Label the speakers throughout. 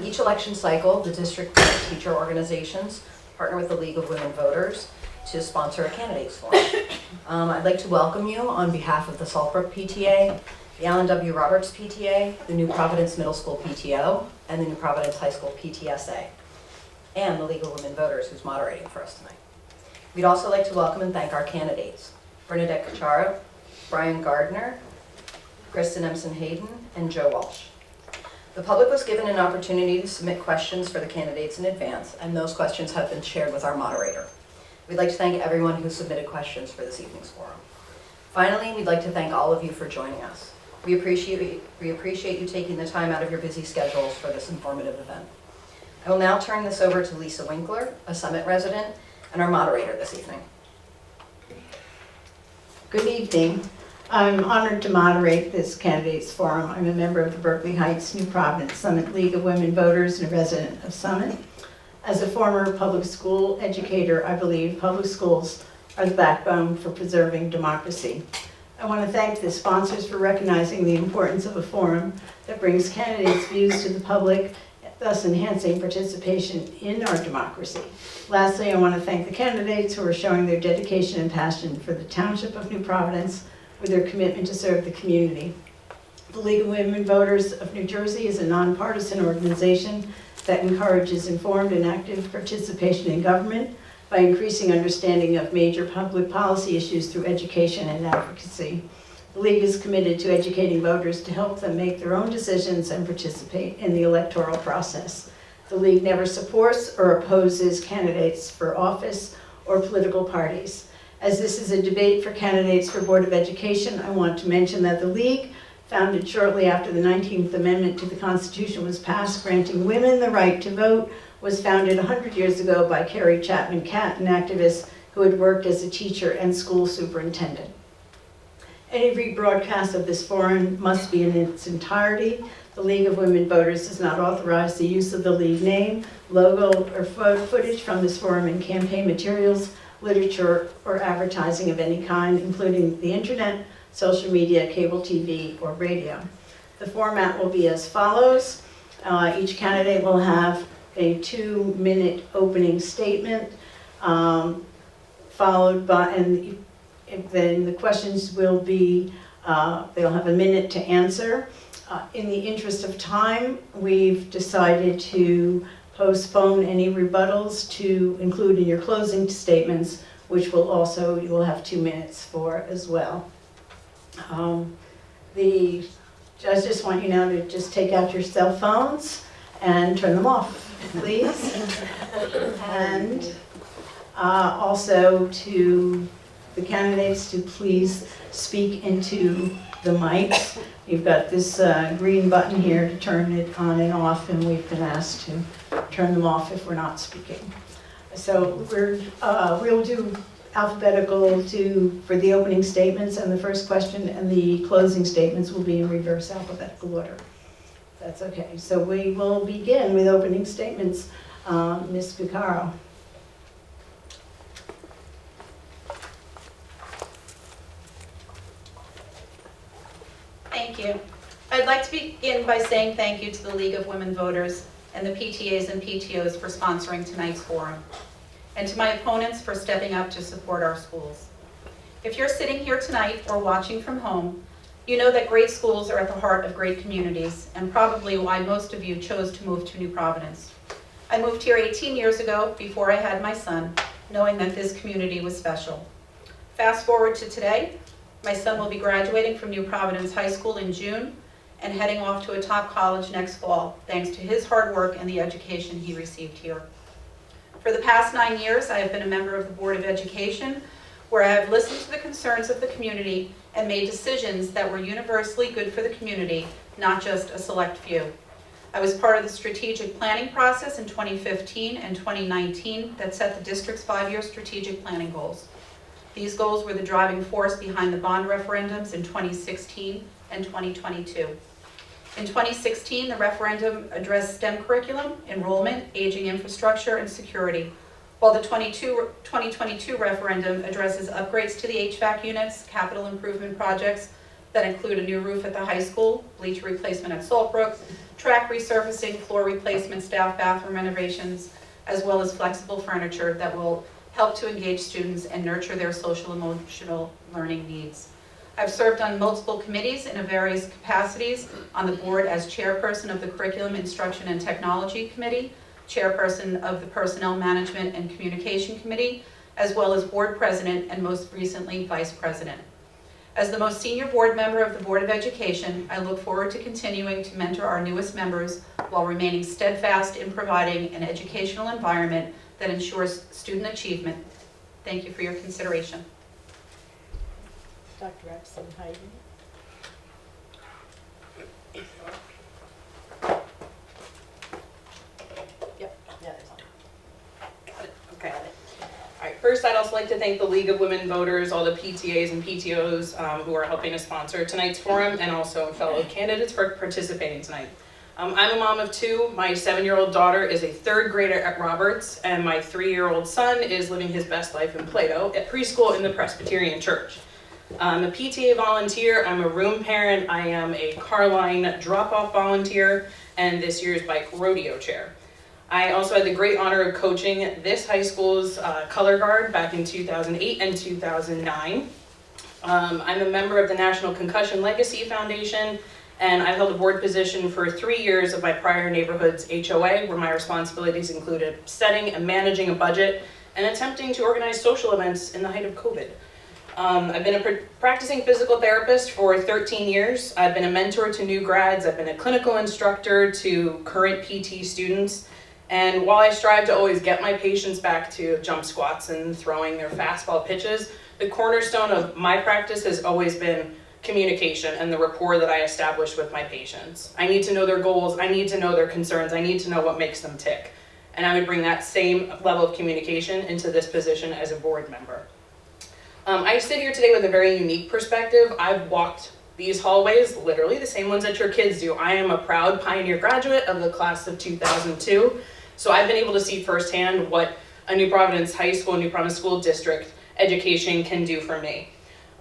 Speaker 1: Each election cycle, the district teacher organizations partner with the League of Women Voters to sponsor a candidates forum. I'd like to welcome you on behalf of the Saltbrook PTA, the Allen W. Roberts PTA, the New Providence Middle School PTO, and the New Providence High School PTSA, and the League of Women Voters, who's moderating for us tonight. We'd also like to welcome and thank our candidates, Bernadette Cachara, Brian Gardner, Kristen Empson-Hayden, and Joe Walsh. The public was given an opportunity to submit questions for the candidates in advance, and those questions have been shared with our moderator. We'd like to thank everyone who submitted questions for this evening's forum. Finally, we'd like to thank all of you for joining us. We appreciate you taking the time out of your busy schedules for this informative event. I will now turn this over to Lisa Winkler, a Summit resident, and our moderator this evening.
Speaker 2: Good evening. I'm honored to moderate this candidates forum. I'm a member of the Berkeley Heights, New Providence Summit League of Women Voters and a resident of Summit. As a former public school educator, I believe public schools are the backbone for preserving democracy. I want to thank the sponsors for recognizing the importance of a forum that brings candidates' views to the public, thus enhancing participation in our democracy. Lastly, I want to thank the candidates who are showing their dedication and passion for the Township of New Providence with their commitment to serve the community. The League of Women Voters of New Jersey is a nonpartisan organization that encourages informed and active participation in government by increasing understanding of major public policy issues through education and advocacy. The League is committed to educating voters to help them make their own decisions and participate in the electoral process. The League never supports or opposes candidates for office or political parties. As this is a debate for candidates for Board of Education, I want to mention that the League, founded shortly after the 19th Amendment to the Constitution was passed, granting women the right to vote, was founded 100 years ago by Carrie Chapman Catt, an activist who had worked as a teacher and school superintendent. Any rebroadcast of this forum must be in its entirety. The League of Women Voters does not authorize the use of the League name, logo, or footage from this forum in campaign materials, literature, or advertising of any kind, including the internet, social media, cable TV, or radio. The format will be as follows. Each candidate will have a 2-minute opening statement, followed by, and then the questions will be, they'll have a minute to answer. In the interest of time, we've decided to postpone any rebuttals to include in your closing statements, which will also, you will have 2 minutes for as well. I just want you now to just take out your cell phones and turn them off, please. And also to the candidates to please speak into the mics. You've got this green button here to turn it on and off, and we've been asked to turn them off if we're not speaking. So we'll do alphabetical for the opening statements, and the first question and the closing statements will be in reverse alphabetical order. That's okay. So we will begin with opening statements. Ms. Guccaro.
Speaker 3: Thank you. I'd like to begin by saying thank you to the League of Women Voters and the PTAs and PTOs for sponsoring tonight's forum, and to my opponents for stepping up to support our schools. If you're sitting here tonight or watching from home, you know that great schools are at the heart of great communities, and probably why most of you chose to move to New Providence. I moved here 18 years ago, before I had my son, knowing that this community was special. Fast forward to today, my son will be graduating from New Providence High School in June and heading off to a top college next fall, thanks to his hard work and the education he received here. For the past 9 years, I have been a member of the Board of Education, where I have listened to the concerns of the community and made decisions that were universally good for the community, not just a select few. I was part of the strategic planning process in 2015 and 2019 that set the district's 5-year strategic planning goals. These goals were the driving force behind the bond referendums in 2016 and 2022. In 2016, the referendum addressed STEM curriculum, enrollment, aging infrastructure, and security, while the 2022 referendum addresses upgrades to the HVAC units, capital improvement projects, that include a new roof at the high school, bleacher replacement at Saltbrook, track resurfacing, floor replacement, staff bathroom renovations, as well as flexible furniture that will help to engage students and nurture their social emotional learning needs. I've served on multiple committees in various capacities on the board as chairperson of the Curriculum, Instruction, and Technology Committee, chairperson of the Personnel Management and Communication Committee, as well as board president and most recently vice president. As the most senior board member of the Board of Education, I look forward to continuing to mentor our newest members while remaining steadfast in providing an educational environment that ensures student achievement. Thank you for your consideration.
Speaker 4: Dr. Epson Hayden.
Speaker 5: Yep.
Speaker 4: Yeah, there's one.
Speaker 5: Got it. Okay. All right. First, I'd also like to thank the League of Women Voters, all the PTAs and PTOs who are helping to sponsor tonight's forum, and also fellow candidates for participating tonight. I'm a mom of two. My 7-year-old daughter is a 3rd grader at Roberts, and my 3-year-old son is living his best life in Plato at preschool in the Presbyterian Church. I'm a PTA volunteer, I'm a room parent, I am a car line drop-off volunteer, and this year's bike rodeo chair. I also had the great honor of coaching this high school's color guard back in 2008 and 2009. I'm a member of the National Concussion Legacy Foundation, and I've held a board position for 3 years of my prior neighborhood's HOA, where my responsibilities included setting and managing a budget and attempting to organize social events in the height of COVID. I've been a practicing physical therapist for 13 years. I've been a mentor to new grads. I've been a clinical instructor to current PT students. And while I strive to always get my patients back to jump squats and throwing their fastball pitches, the cornerstone of my practice has always been communication and the rapport that I establish with my patients. I need to know their goals. I need to know their concerns. I need to know what makes them tick. And I would bring that same level of communication into this position as a board member. I sit here today with a very unique perspective. I've walked these hallways, literally the same ones that your kids do. I am a proud Pioneer graduate of the class of 2002. So I've been able to see firsthand what a New Providence High School, New Providence School District education can do for me.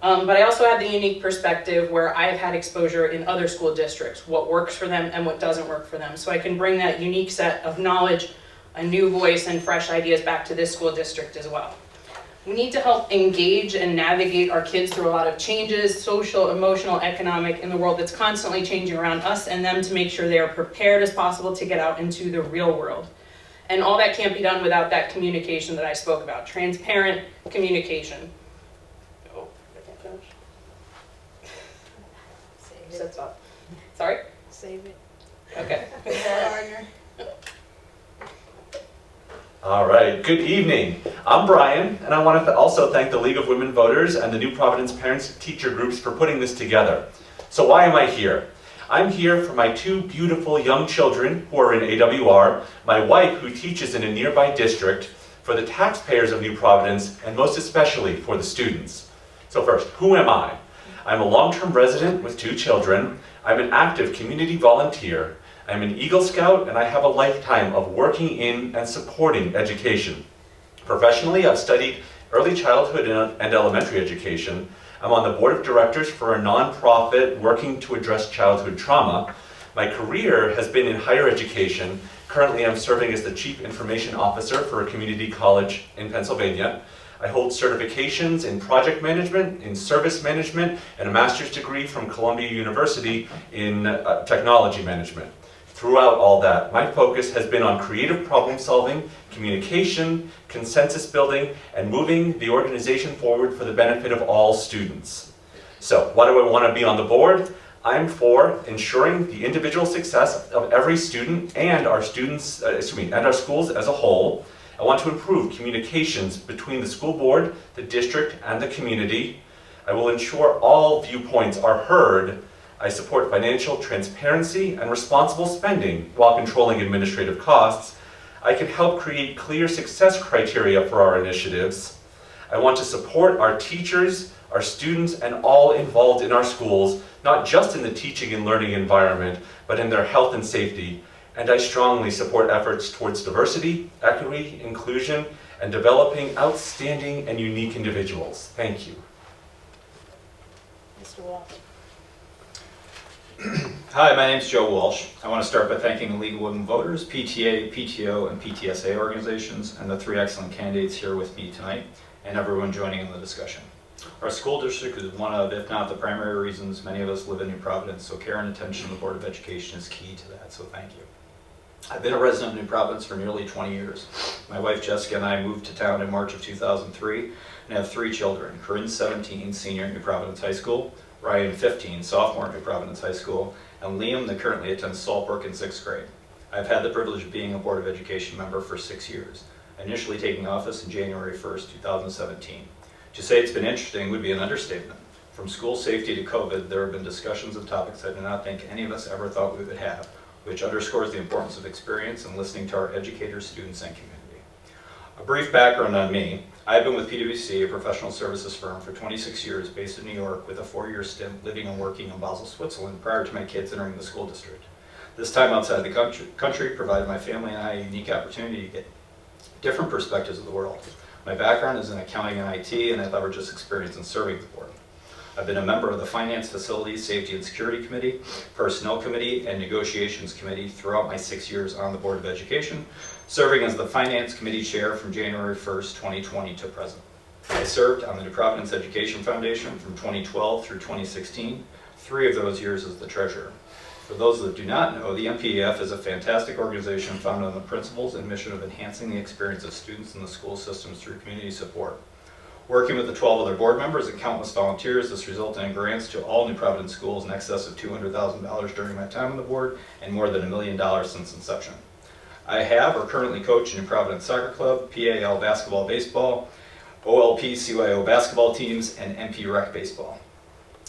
Speaker 5: But I also have the unique perspective where I've had exposure in other school districts, what works for them and what doesn't work for them. So I can bring that unique set of knowledge, a new voice, and fresh ideas back to this school district as well. We need to help engage and navigate our kids through a lot of changes, social, emotional, economic, in the world that's constantly changing around us and them, to make sure they are prepared as possible to get out into the real world. And all that can't be done without that communication that I spoke about, transparent communication. Oh, I can't finish.
Speaker 4: Save
Speaker 5: Sets
Speaker 4: it.
Speaker 5: up. Sorry?
Speaker 4: Save it.
Speaker 5: Okay.
Speaker 4: Partner.
Speaker 6: All right, good evening. I'm Brian, and I want to also thank the League of Women Voters and the New Providence Parents Teacher Groups for putting this together. So why am I here? I'm here for my 2 beautiful young children who are in AWR, my wife who teaches in a nearby district, for the taxpayers of New Providence, and most especially for the students. So first, who am I? I'm a long-term resident with 2 children. I'm an active community volunteer. I'm an Eagle Scout, and I have a lifetime of working in and supporting education. Professionally, I've studied early childhood and elementary education. I'm on the board of directors for a nonprofit working to address childhood trauma. My career has been in higher education. Currently, I'm serving as the Chief Information Officer for a community college in Pennsylvania. I hold certifications in project management, in service management, and a master's degree from Columbia University in technology management. Throughout all that, my focus has been on creative problem solving, communication, consensus building, and moving the organization forward for the benefit of all students. So, why do I want to be on the board? I'm for ensuring the individual success of every student and our students, and our schools as a whole. I want to improve communications between the school board, the district, and the community. I will ensure all viewpoints are heard. I support financial transparency and responsible spending while controlling administrative costs. I can help create clear success criteria for our initiatives. I want to support our teachers, our students, and all involved in our schools, not just in the teaching and learning environment, but in their health and safety. And I strongly support efforts towards diversity, equity, inclusion, and developing outstanding and unique individuals. Thank you.
Speaker 4: Mr. Walsh.
Speaker 7: Hi, my name's Joe Walsh. I want to start by thanking the League of Women Voters, PTA, PTO, and PTSA organizations, and the 3 excellent candidates here with me tonight, and everyone joining in the discussion. Our school district is one of, if not the primary reasons, many of us live in New Providence, so care and attention to the Board of Education is key to that, so thank you. I've been a resident of New Providence for nearly 20 years. My wife Jessica and I moved to town in March of 2003 and have 3 children. Corinne, 17, senior at New Providence High School, Ryan, 15, sophomore at New Providence High School, and Liam, that currently attends Saltbrook in 6th grade. I've had the privilege of being a Board of Education member for 6 years, initially taking office in January 1st, 2017. To say it's been interesting would be an understatement. From school safety to COVID, there have been discussions of topics I do not think any of us ever thought we would have, which underscores the importance of experience and listening to our educators, students, and community. A brief background on me. I've been with PwC, a professional services firm, for 26 years based in New York with a 4-year stint living and working in Basel, Switzerland prior to my kids entering the school district. This time outside the country provided my family and I a unique opportunity to get different perspectives of the world. My background is in accounting and IT, and I leverage this experience in serving the board. I've been a member of the Finance, Facilities, Safety and Security Committee, Personnel Committee, and Negotiations Committee throughout my 6 years on the Board of Education, serving as the Finance Committee Chair from January 1st, 2020 to present. I served on the New Providence Education Foundation from 2012 through 2016, 3 of those years as the Treasurer. For those that do not know, the NPEF is a fantastic organization founded on the principles and mission of enhancing the experience of students in the school systems through community support. Working with the 12 other board members and countless volunteers, this resulted in grants to all New Providence schools in excess of $200,000 during my time on the board and more than $1 million since inception. I have or currently coach New Providence Soccer Club, PAL basketball, baseball, OLP, CYO basketball teams, and MP Rec baseball.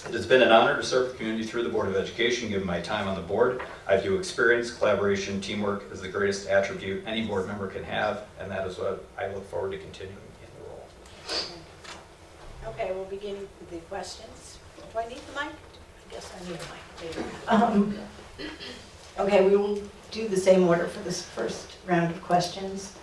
Speaker 7: It has been an honor to serve the community through the Board of Education given my time on the board. I view experience, collaboration, teamwork as the greatest attribute any board member can have, and that is what I look forward to continuing in the role.
Speaker 4: Okay, we'll begin with the questions. Do I need the mic? I guess I need a mic.
Speaker 2: Okay, we will do the same order for this first round of questions.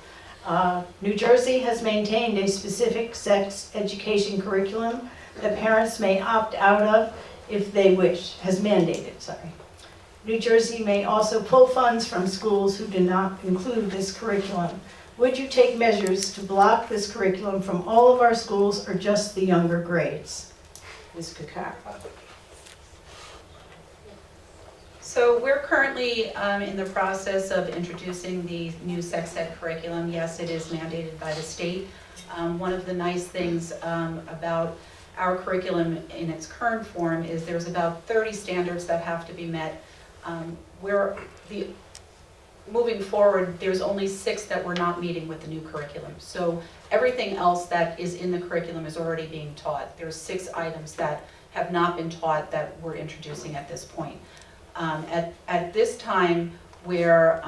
Speaker 2: New Jersey has maintained a specific sex education curriculum that parents may opt out of if they wish, has mandated, sorry. New Jersey may also pull funds from schools who do not include this curriculum. Would you take measures to block this curriculum from all of our schools or just the younger grades? Ms. Kakar.
Speaker 3: So we're currently in the process of introducing the new sex ed curriculum. Yes, it is mandated by the state. One of the nice things about our curriculum in its current form is there's about 30 standards that have to be met. Moving forward, there's only 6 that we're not meeting with the new curriculum. So everything else that is in the curriculum is already being taught. There's 6 items that have not been taught that we're introducing at this point. At this time, where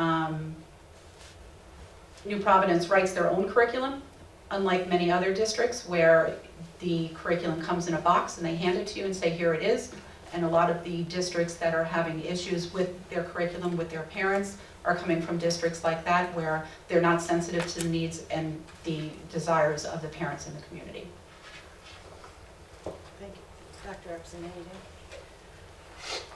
Speaker 3: New Providence writes their own curriculum, unlike many other districts where the curriculum comes in a box and they hand it to you and say, here it is. And a lot of the districts that are having issues with their curriculum with their parents are coming from districts like that where they're not sensitive to the needs and the desires of the parents in the community.
Speaker 4: Thank you. Dr. Epson, anything?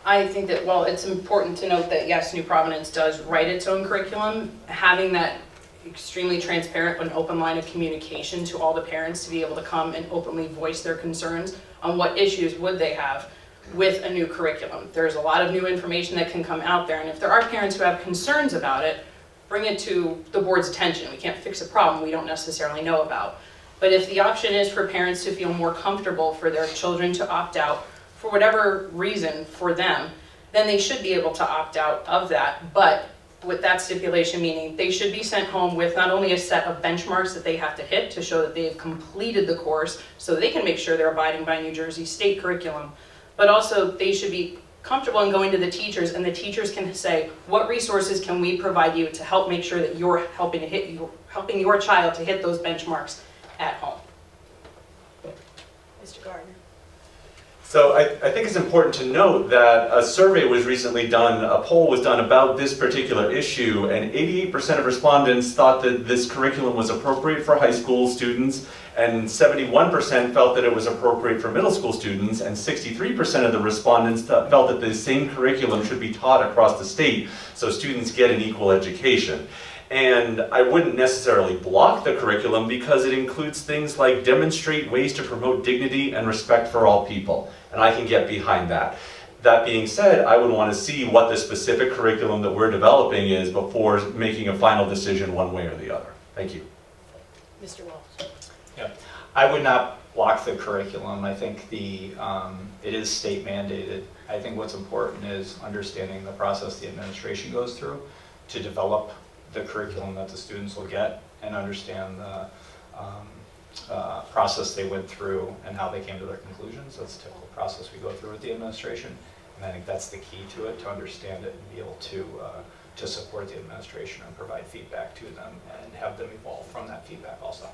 Speaker 5: I think that, well, it's important to note that yes, New Providence does write its own curriculum. Having that extremely transparent and open line of communication to all the parents to be able to come and openly voice their concerns on what issues would they have with a new curriculum. There's a lot of new information that can come out there, and if there are parents who have concerns about it, bring it to the board's attention. We can't fix a problem we don't necessarily know about. But if the option is for parents to feel more comfortable for their children to opt out for whatever reason for them, then they should be able to opt out of that. But with that stipulation, meaning they should be sent home with not only a set of benchmarks that they have to hit to show that they've completed the course so they can make sure they're abiding by New Jersey state curriculum, but also they should be comfortable in going to the teachers, and the teachers can say, what resources can we provide you to help make sure that you're helping your child to hit those benchmarks at home.
Speaker 4: Mr. Gardner.
Speaker 6: So I think it's important to note that a survey was recently done, a poll was done about this particular issue, and 88% of respondents thought that this curriculum was appropriate for high school students, And 71% felt that it was appropriate for middle school students, and 63% of the respondents felt that the same curriculum should be taught across the state so students get an equal education. And I wouldn't necessarily block the curriculum because it includes things like demonstrate ways to promote dignity and respect for all people. And I can get behind that. That being said, I would want to see what the specific curriculum that we're developing is before making a final decision one way or the other. Thank you.
Speaker 4: Mr. Walsh.
Speaker 7: Yeah, I would not block the curriculum. I think it is state mandated. I think what's important is understanding the process the administration goes through to develop the curriculum that the students will get and understand the process they went through and how they came to their conclusions. That's a typical process we go through with the administration. And I think that's the key to it, to understand it and be able to support the administration and provide feedback to them and have them evolve from that feedback also.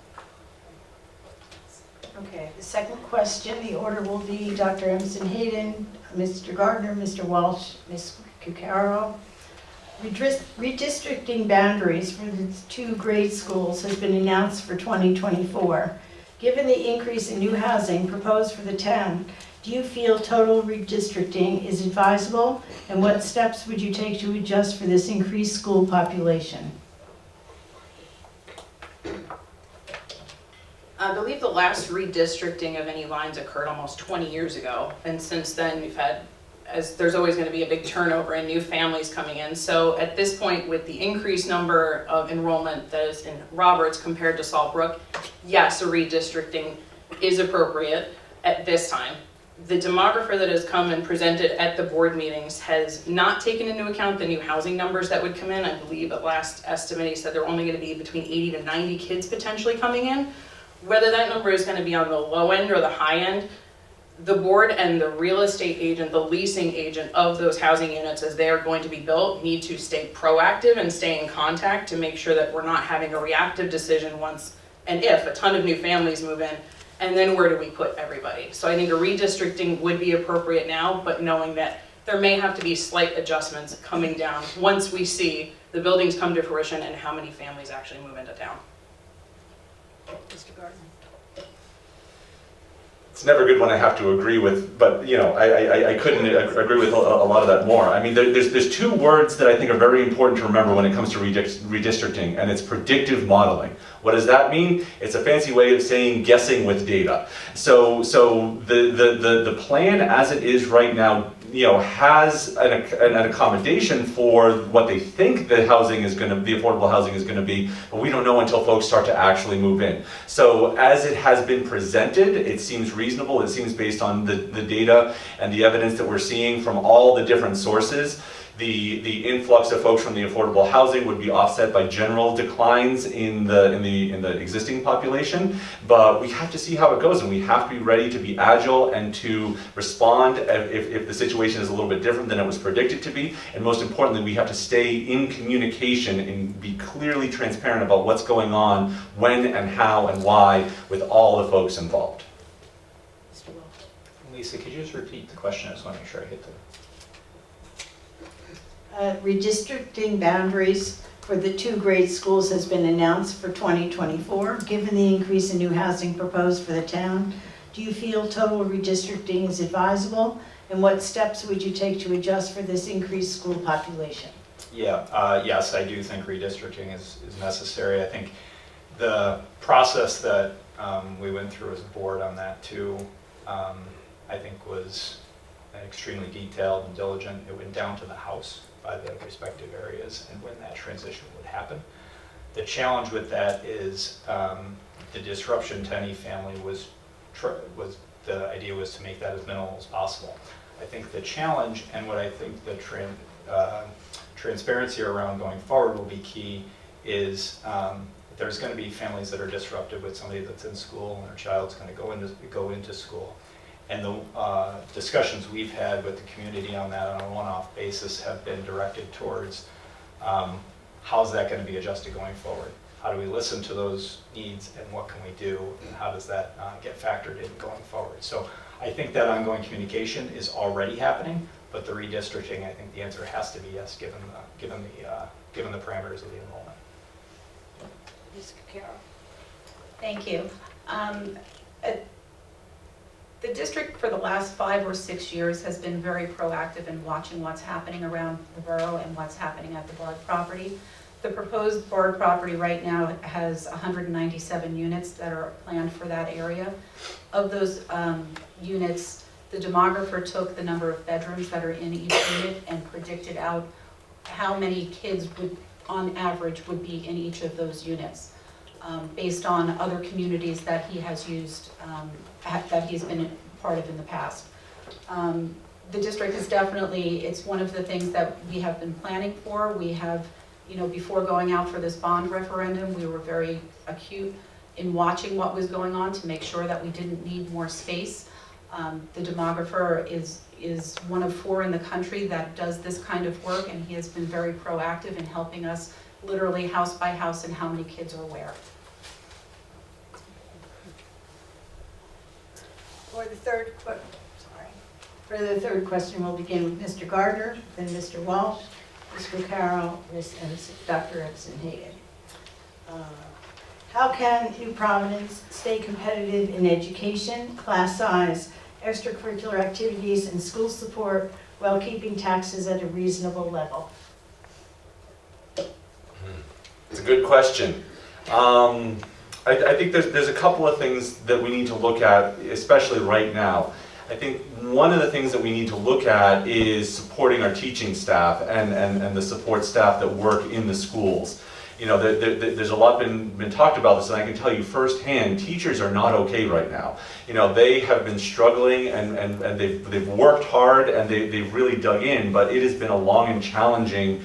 Speaker 2: Okay, the second question, the order will be Dr. Emerson Hayden, Mr. Gardner, Mr. Walsh, Ms. Cucaro. Redistricting boundaries for the 2 grade schools has been announced for 2024. Given the increase in new housing proposed for the town, do you feel total redistricting is advisable? And what steps would you take to adjust for this increased school population?
Speaker 5: I believe the last redistricting of any lines occurred almost 20 years ago. And since then, we've had, as there's always going to be a big turnover and new families coming in. So at this point, with the increased number of enrollment that is in Roberts compared to Sawbrook, yes, a redistricting is appropriate at this time. The demographer that has come and presented at the board meetings has not taken into account the new housing numbers that would come in. I believe at last estimate he said there are only going to be between 80 to 90 kids potentially coming in. Whether that number is going to be on the low end or the high end, the board and the real estate agent, the leasing agent of those housing units as they are going to be built need to stay proactive and stay in contact to make sure that we're not having a reactive decision once and if a ton of new families move in, and then where do we put everybody? So I think a redistricting would be appropriate now, but knowing that there may have to be slight adjustments coming down once we see the buildings come to fruition and how many families actually move into town.
Speaker 4: Mr. Gardner.
Speaker 6: It's never good when I have to agree with, but you know, I couldn't agree with a lot of that more. I mean, there's 2 words that I think are very important to remember when it comes to redistricting, and it's predictive modeling. What does that mean? It's a fancy way of saying guessing with data. So the plan as it is right now, you know, has an accommodation for what they think the housing is going to, the affordable housing is going to be, but we don't know until folks start to actually move in. So as it has been presented, it seems reasonable. It seems based on the data and the evidence that we're seeing from all the different sources. The influx of folks from the affordable housing would be offset by general declines in the existing population, but we have to see how it goes, and we have to be ready to be agile and to respond if the situation is a little bit different than it was predicted to be. And most importantly, we have to stay in communication and be clearly transparent about what's going on, when and how and why, with all the folks involved.
Speaker 4: Mr. Walsh.
Speaker 7: Lisa, could you just repeat the question? I just want to make sure I hit the...
Speaker 2: Redistricting boundaries for the 2 grade schools has been announced for 2024. Given the increase in new housing proposed for the town, do you feel total redistricting is advisable? And what steps would you take to adjust for this increased school population?
Speaker 7: Yeah, yes, I do think redistricting is necessary. I think the process that we went through as a board on that too, I think was extremely detailed and diligent. It went down to the house by the respective areas and when that transition would happen. The challenge with that is the disruption to any family was the idea was to make that as minimal as possible. I think the challenge and what I think the transparency around going forward will be key is there's going to be families that are disrupted with somebody that's in school and their child's going to go into school. And the discussions we've had with the community on that on a one-off basis have been directed towards how's that going to be adjusted going forward? How do we listen to those needs and what can we do? And how does that get factored in going forward? So I think that ongoing communication is already happening, but the redistricting, I think the answer has to be yes, given the parameters of the enrollment.
Speaker 4: Ms. Cucaro.
Speaker 3: Thank you. The district for the last 5 or 6 years has been very proactive in watching what's happening around the borough and what's happening at the Bard property. The proposed Bard property right now has 197 units that are planned for that area. Of those units, the demographer took the number of bedrooms that are in each unit and predicted out how many kids would, on average, would be in each of those units. Based on other communities that he has used, that he's been part of in the past. The district is definitely, it's one of the things that we have been planning for. We have, before going out for this bond referendum, we were very acute in watching what was going on to make sure that we didn't need more space. The demographer is one of 4 in the country that does this kind of work, and he has been very proactive in helping us literally house by house and how many kids are where.
Speaker 4: For the third,
Speaker 2: For the third question, we'll begin with Mr. Gardner, then Mr. Walsh, Mr. Carroll, and Dr. Epson-Hagan. How can New Providence stay competitive in education, class size, extracurricular activities, and school support while keeping taxes at a reasonable level?
Speaker 6: It's a good question. I think there's a couple of things that we need to look at, especially right now. I think one of the things that we need to look at is supporting our teaching staff and the support staff that work in the schools. There's a lot been talked about this, and I can tell you firsthand, teachers are not okay right now. They have been struggling and they've worked hard and they've really dug in, but it has been a long and challenging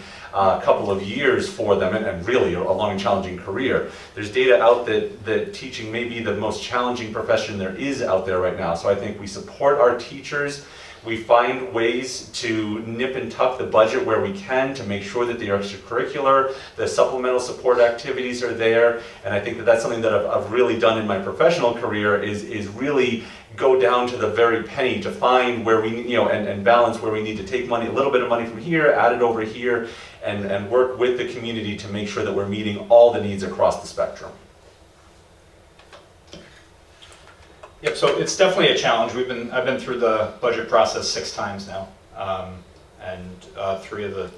Speaker 6: couple of years for them, and really a long and challenging career. There's data out that teaching may be the most challenging profession there is out there right now. So I think we support our teachers. We find ways to nip and tuck the budget where we can to make sure that the extracurricular, the supplemental support activities are there. And I think that that's something that I've really done in my professional career is really go down to the very penny to find where we, and balance where we need to take money, a little bit of money from here, add it over here, and work with the community to make sure that we're meeting all the needs across the spectrum.
Speaker 7: Yep, so it's definitely a challenge. I've been through the budget process 6 times now, and three of the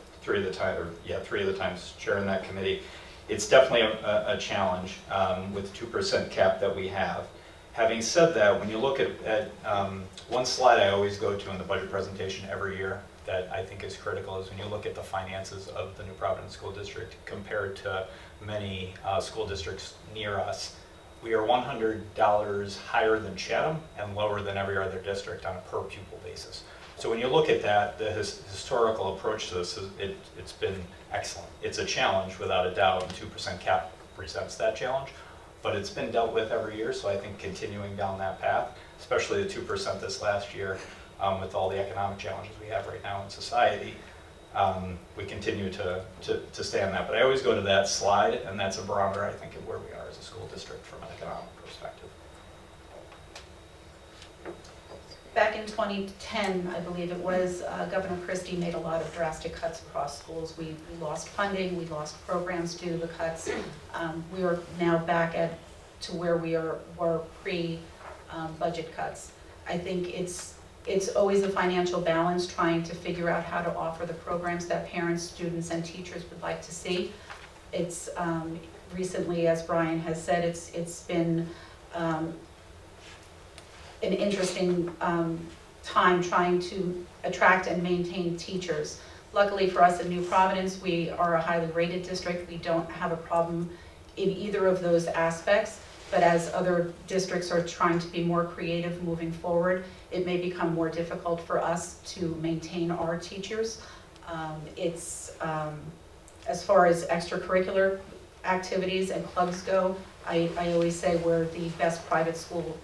Speaker 7: times chairing that committee. It's definitely a challenge with 2% cap that we have. Having said that, when you look at one slide I always go to in the budget presentation every year that I think is critical is when you look at the finances of the New Providence School District compared to many school districts near us. We are $100 higher than Chatham and lower than every other district on a per pupil basis. So when you look at that, the historical approach to this, it's been excellent. It's a challenge without a doubt, and 2% cap presents that challenge, but it's been dealt with every year, so I think continuing down that path, especially the 2% this last year, with all the economic challenges we have right now in society, we continue to stay on that. But I always go to that slide, and that's a barometer, I think, of where we are as a school district from an economic perspective.
Speaker 3: Back in 2010, I believe it was, Governor Christie made a lot of drastic cuts across schools. We lost funding, we lost programs due to the cuts. We are now back to where we were pre-budget cuts. I think it's always a financial balance trying to figure out how to offer the programs that parents, students, and teachers would like to see. It's recently, as Brian has said, it's been an interesting time trying to attract and maintain teachers. Luckily for us in New Providence, we are a highly rated district. We don't have a problem in either of those aspects, but as other districts are trying to be more creative moving forward, it may become more difficult for us to maintain our teachers. As far as extracurricular activities and clubs go, I always say we're the best private school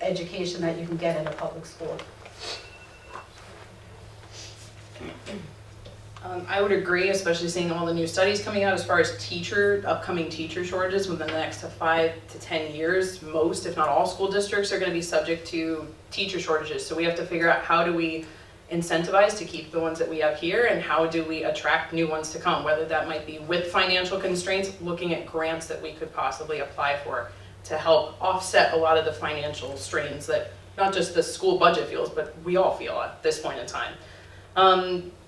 Speaker 3: education that you can get in a public school.
Speaker 5: I would agree, especially seeing all the new studies coming out as far as upcoming teacher shortages within the next 5 to 10 years. Most, if not all, school districts are going to be subject to teacher shortages. So we have to figure out how do we incentivize to keep the ones that we have here, and how do we attract new ones to come, whether that might be with financial constraints, looking at grants that we could possibly apply for to help offset a lot of the financial strains that not just the school budget feels, but we all feel at this point in time.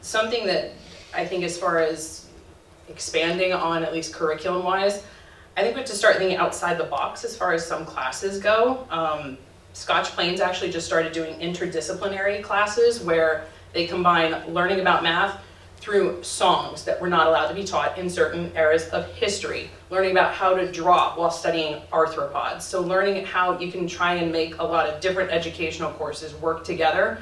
Speaker 5: Something that I think as far as expanding on, at least curriculum-wise, I think we have to start thinking outside the box as far as some classes go. Scotch Plains actually just started doing interdisciplinary classes where they combine learning about math through songs that were not allowed to be taught in certain eras of history, learning about how to draw while studying arthropods. So learning how you can try and make a lot of different educational courses work together,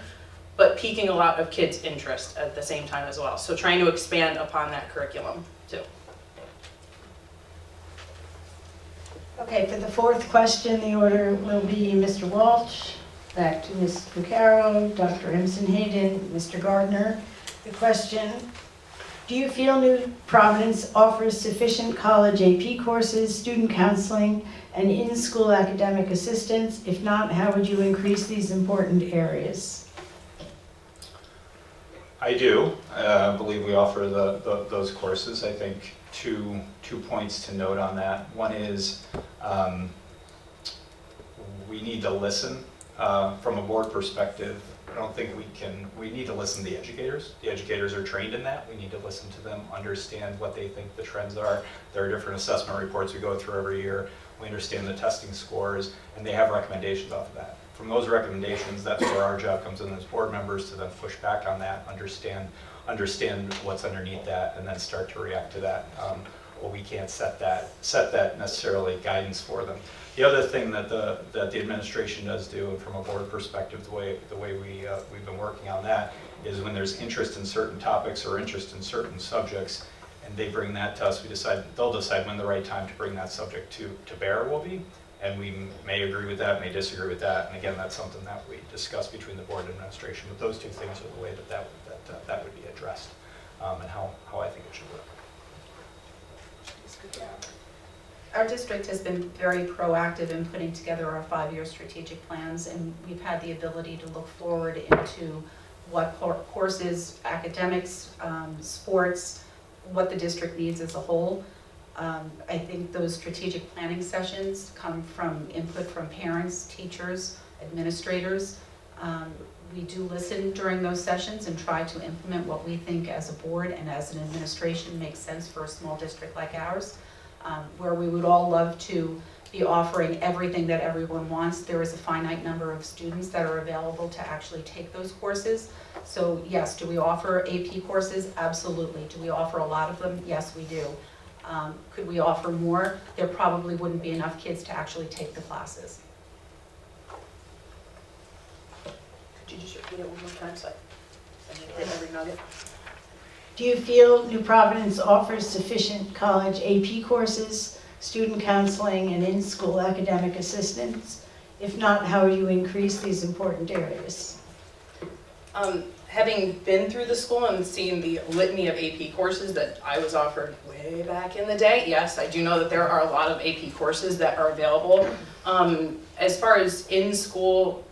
Speaker 5: but piquing a lot of kids' interest at the same time as well. So trying to expand upon that curriculum too.
Speaker 2: Okay, for the fourth question, the order will be Mr. Walsh, back to Ms. Lucero, Dr. Emerson Hayden, Mr. Gardner. The question, do you feel New Providence offers sufficient college AP courses, student counseling, and in-school academic assistance? If not, how would you increase these important areas?
Speaker 7: I do believe we offer those courses. I think two points to note on that. One is we need to listen from a board perspective. I don't think we need to listen to the educators. The educators are trained in that. We need to listen to them, understand what they think the trends are. There are different assessment reports we go through every year. We understand the testing scores, and they have recommendations off of that. From those recommendations, that's where our job comes in as board members to then push back on that, understand what's underneath that, and then start to react to that. Well, we can't set that necessarily guidance for them. The other thing that the administration does do, and from a board perspective, the way we've been working on that, is when there's interest in certain topics or interest in certain subjects, and they bring that to us, they'll decide when the right time to bring that subject to bear will be, and we may agree with that, may disagree with that, and again, that's something that we discuss between the board and administration. But those two things are the way that would be addressed, and how I think it should work.
Speaker 3: Our district has been very proactive in putting together our 5-year strategic plans, and we've had the ability to look forward into what courses, academics, sports, what the district needs as a whole. I think those strategic planning sessions come from input from parents, teachers, administrators. We do listen during those sessions and try to implement what we think as a board and as an administration makes sense for a small district like ours, where we would all love to be offering everything that everyone wants. There is a finite number of students that are available to actually take those courses. So yes, do we offer AP courses? Absolutely. Do we offer a lot of them? Yes, we do. Could we offer more? There probably wouldn't be enough kids to actually take the classes.
Speaker 4: Could you just repeat it one more time so I can hit every nugget?
Speaker 2: Do you feel New Providence offers sufficient college AP courses, student counseling, and in-school academic assistance? If not, how will you increase these important areas?
Speaker 5: Having been through the school and seen the litany of AP courses that I was offered way back in the day, yes, I do know that there are a lot of AP courses that are available. As far as in-school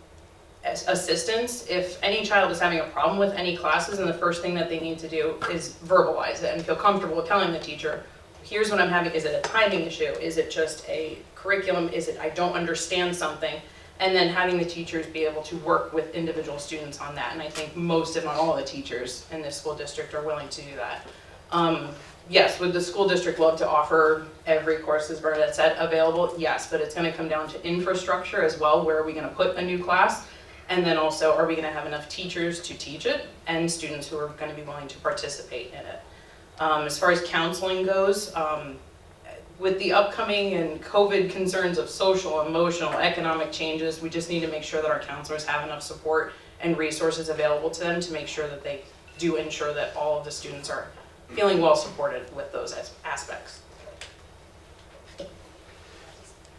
Speaker 5: assistance, if any child is having a problem with any classes, and the first thing that they need to do is verbalize it and feel comfortable telling the teacher, here's what I'm having. Is it a timing issue? Is it just a curriculum? Is it I don't understand something? And then having the teachers be able to work with individual students on that. And I think most, if not all, the teachers in this school district are willing to do that. Yes, would the school district love to offer every course, as Bernadette said, available? Yes, but it's going to come down to infrastructure as well. Where are we going to put a new class? And then also, are we going to have enough teachers to teach it and students who are going to be willing to participate in it? As far as counseling goes, with the upcoming and COVID concerns of social, emotional, economic changes, we just need to make sure that our counselors have enough support and resources available to them to make sure that they do ensure that all of the students are feeling well supported with those aspects.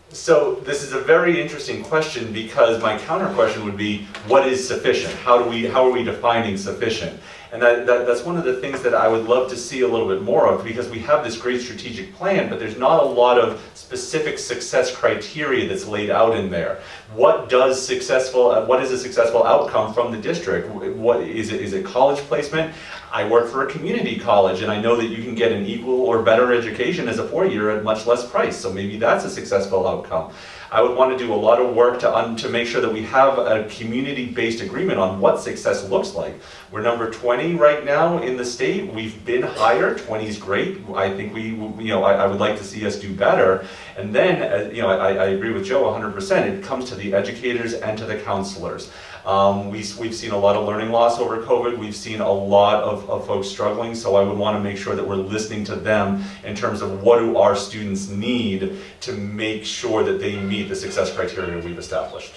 Speaker 6: So this is a very interesting question, because my counter question would be, what is sufficient? How are we defining sufficient? And that's one of the things that I would love to see a little bit more of, because we have this great strategic plan, but there's not a lot of specific success criteria that's laid out in there. What is a successful outcome from the district? What is it college placement? I work for a community college, and I know that you can get an equal or better education as a four-year at much less price, so maybe that's a successful outcome. I would want to do a lot of work to make sure that we have a community-based agreement on what success looks like. We're number 20 right now in the state. We've been higher. 20 is great. I think I would like to see us do better. And then, I agree with Joe 100%. It comes to the educators and to the counselors. We've seen a lot of learning loss over COVID. We've seen a lot of folks struggling, so I would want to make sure that we're listening to them in terms of what do our students need to make sure that they meet the success criteria we've established.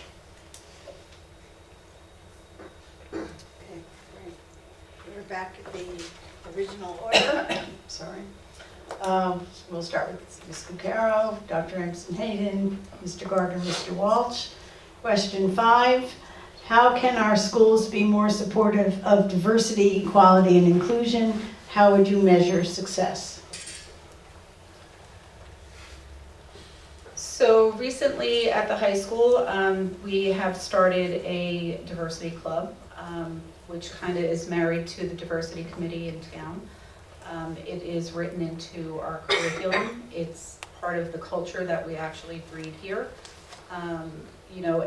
Speaker 4: Okay, great. We're back at the original order.
Speaker 2: Sorry. We'll start with Ms. Cucaro, Dr. Emerson-Hayden, Mr. Gardner, Mr. Walsh. Question 5. How can our schools be more supportive of diversity, equality, and inclusion? How would you measure success?
Speaker 3: So recently at the high school, we have started a diversity club, which kind of is married to the diversity committee in town. It is written into our curriculum. It's part of the culture that we actually breed here.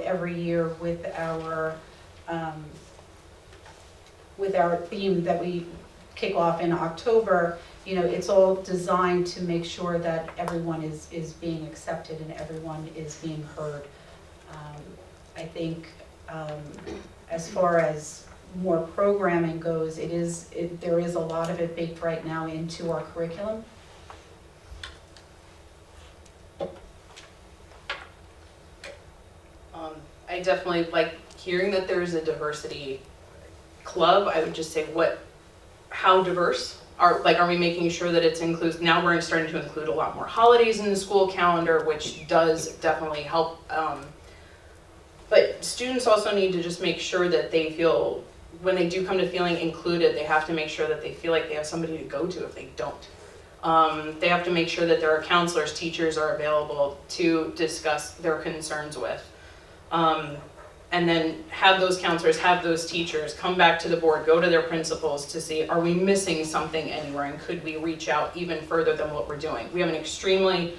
Speaker 3: Every year with our theme that we kick off in October, it's all designed to make sure that everyone is being accepted and everyone is being heard. I think as far as more programming goes, there is a lot of it baked right now into our curriculum.
Speaker 5: I definitely like hearing that there's a diversity club. I would just say how diverse are we making sure that it's inclusive? Now we're starting to include a lot more holidays in the school calendar, which does definitely help. But students also need to just make sure that they feel, when they do come to feeling included, they have to make sure that they feel like they have somebody to go to if they don't. They have to make sure that there are counselors, teachers are available to discuss their concerns with. And then have those counselors, have those teachers come back to the board, go to their principals to see, are we missing something anywhere, and could we reach out even further than what we're doing? We have an extremely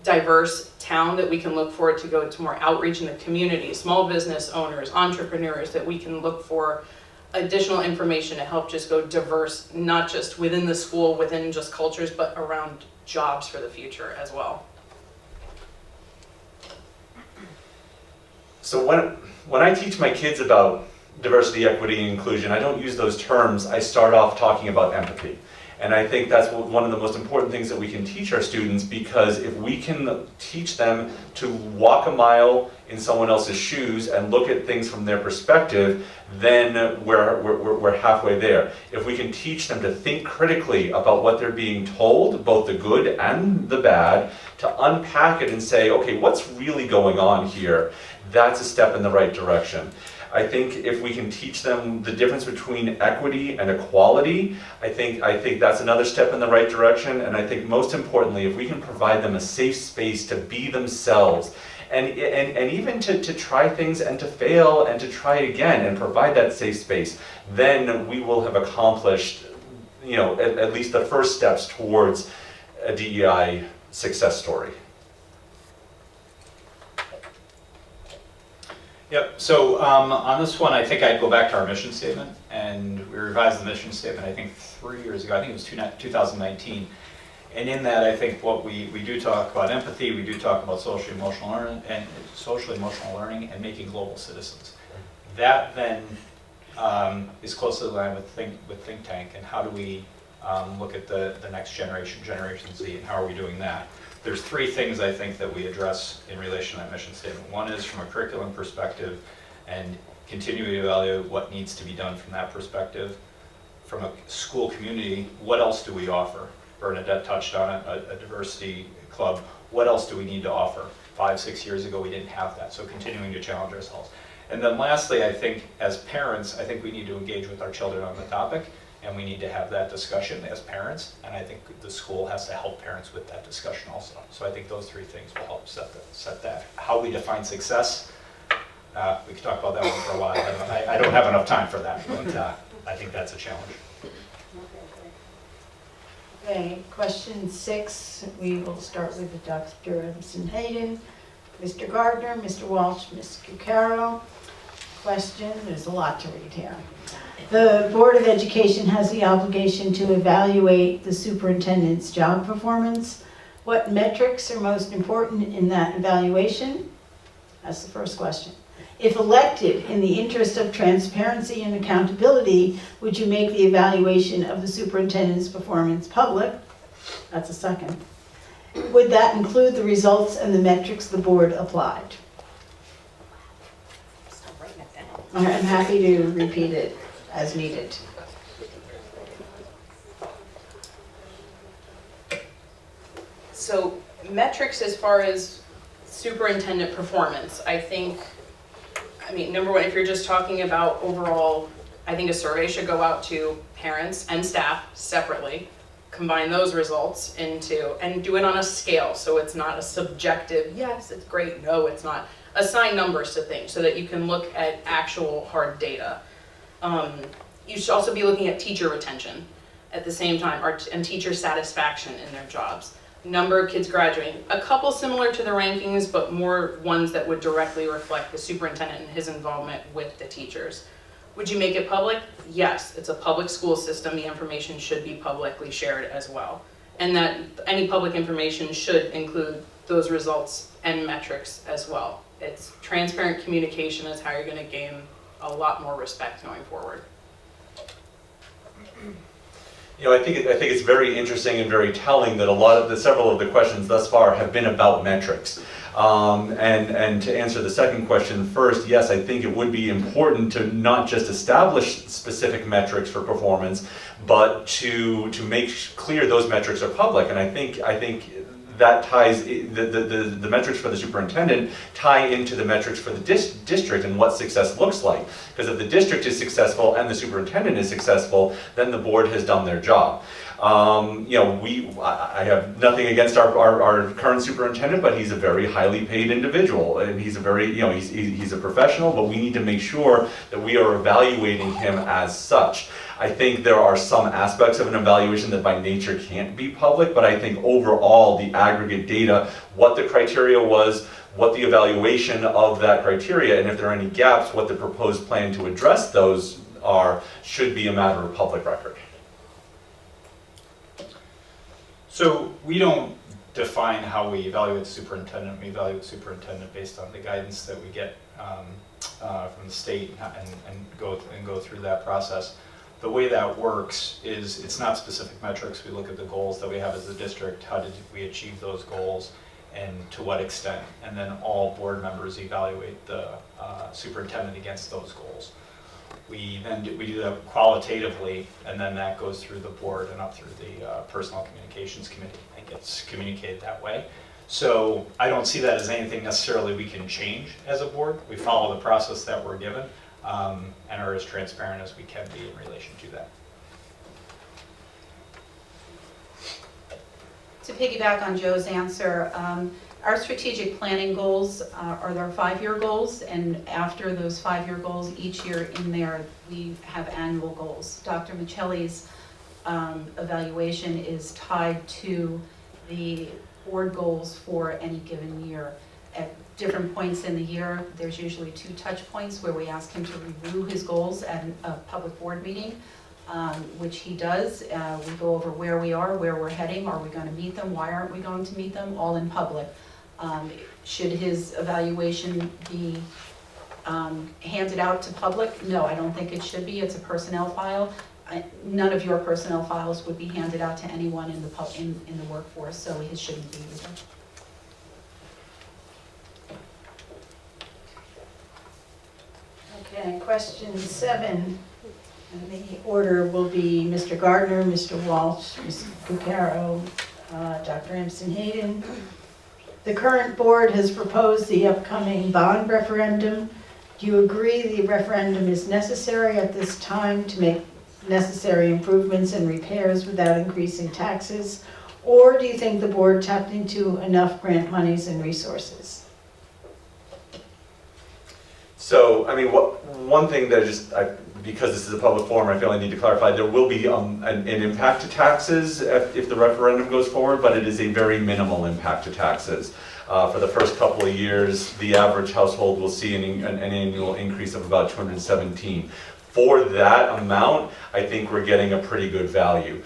Speaker 5: diverse town that we can look for to go to more outreach in the community, small business owners, entrepreneurs, that we can look for additional information to help just go diverse, not just within the school, within just cultures, but around jobs for the future as well.
Speaker 6: So when I teach my kids about diversity, equity, and inclusion, I don't use those terms. I start off talking about empathy. And I think that's one of the most important things that we can teach our students, because if we can teach them to walk a mile in someone else's shoes and look at things from their perspective, then we're halfway there. If we can teach them to think critically about what they're being told, both the good and the bad, to unpack it and say, okay, what's really going on here? That's a step in the right direction. I think if we can teach them the difference between equity and equality, I think that's another step in the right direction. And I think most importantly, if we can provide them a safe space to be themselves, and even to try things and to fail and to try again and provide that safe space, then we will have accomplished, at least the first steps towards a DEI success story.
Speaker 7: Yep, so on this one, I think I'd go back to our mission statement, and we revised the mission statement, I think 3 years ago. I think it was 2019. And in that, I think what we do talk about empathy, we do talk about social emotional learning and making global citizens. That then is closely aligned with think tank, and how do we look at the next generation, Generation Z, and how are we doing that? There's 3 things I think that we address in relation to that mission statement. One is from a curriculum perspective, and continuing to evaluate what needs to be done from that perspective. From a school community, what else do we offer? Bernadette touched on it, a diversity club. What else do we need to offer? 5, 6 years ago, we didn't have that, so continuing to challenge ourselves. And then lastly, I think as parents, I think we need to engage with our children on the topic and we need to have that discussion as parents, and I think the school has to help parents with that discussion also. So I think those three things will help set that. How we define success, we could talk about that one for a while. I don't have enough time for that, but I think that's a challenge.
Speaker 2: Okay, question 6, we will start with Dr. Emerson Hayden, Mr. Gardner, Mr. Walsh, Ms. Cucaro. Question, there's a lot to read here. The Board of Education has the obligation to evaluate the superintendent's job performance. What metrics are most important in that evaluation? That's the first question. If elected, in the interest of transparency and accountability, would you make the evaluation of the superintendent's performance public? That's the second. Would that include the results and the metrics the board applied?
Speaker 4: Stop writing it down.
Speaker 2: I'm happy to repeat it as needed.
Speaker 5: So metrics as far as superintendent performance, I mean, number one, if you're just talking about overall, I think a survey should go out to parents and staff separately, combine those results and do it on a scale, so it's not a subjective, yes, it's great, no, it's not. Assign numbers to things so that you can look at actual hard data. You should also be looking at teacher retention at the same time, and teacher satisfaction in their jobs. Number of kids graduating, a couple similar to the rankings, but more ones that would directly reflect the superintendent and his involvement with the teachers. Would you make it public? Yes, it's a public school system, the information should be publicly shared as well. And that any public information should include those results and metrics as well. It's transparent communication is how you're going to gain a lot more respect going forward.
Speaker 6: You know, I think it's very interesting and very telling that several of the questions thus far have been about metrics. And to answer the second question first, yes, I think it would be important to not just establish specific metrics for performance, but to make clear those metrics are public. And I think that ties, the metrics for the superintendent tie into the metrics for the district and what success looks like. Because if the district is successful and the superintendent is successful, then the board has done their job. You know, I have nothing against our current superintendent, but he's a very highly paid individual, and he's a very, you know, he's a professional, but we need to make sure that we are evaluating him as such. I think there are some aspects of an evaluation that by nature can't be public, but I think overall the aggregate data, what the criteria was, what the evaluation of that criteria, and if there are any gaps, what the proposed plan to address those are, should be a matter of public record.
Speaker 7: So we don't define how we evaluate the superintendent. We evaluate the superintendent based on the guidance that we get from the state and go through that process. The way that works is it's not specific metrics. We look at the goals that we have as a district. How did we achieve those goals, and to what extent? And then all board members evaluate the superintendent against those goals. We do that qualitatively, and then that goes through the board and up through the Personnel Communications Committee and gets communicated that way. So I don't see that as anything necessarily we can change as a board. We follow the process that we're given and are as transparent as we can be in relation to that.
Speaker 3: To piggyback on Joe's answer, our strategic planning goals are our 5-year goals, and after those 5-year goals, each year in there, we have annual goals. Dr. Michelli's evaluation is tied to the board goals for any given year. At different points in the year, there's usually 2 touch points where we ask him to review his goals at a public board meeting, which he does. We go over where we are, where we're heading, are we going to meet them, why aren't we going to meet them, all in public. Should his evaluation be handed out to public? No, I don't think it should be. It's a personnel file. None of your personnel files would be handed out to anyone in the workforce, so his shouldn't be either.
Speaker 2: Okay, question 7. And the order will be Mr. Gardner, Mr. Walsh, Ms. Cucaro, Dr. Emerson Hayden. The current board has proposed the upcoming bond referendum. Do you agree the referendum is necessary at this time to make necessary improvements and repairs without increasing taxes? Or do you think the board tapped into enough grant monies and resources?
Speaker 6: So, I mean, one thing that because this is a public forum, I feel I need to clarify, there will be an impact to taxes if the referendum goes forward, but it is a very minimal impact to taxes. For the first couple of years, the average household will see an annual increase of about $217. For that amount, I think we're getting a pretty good value.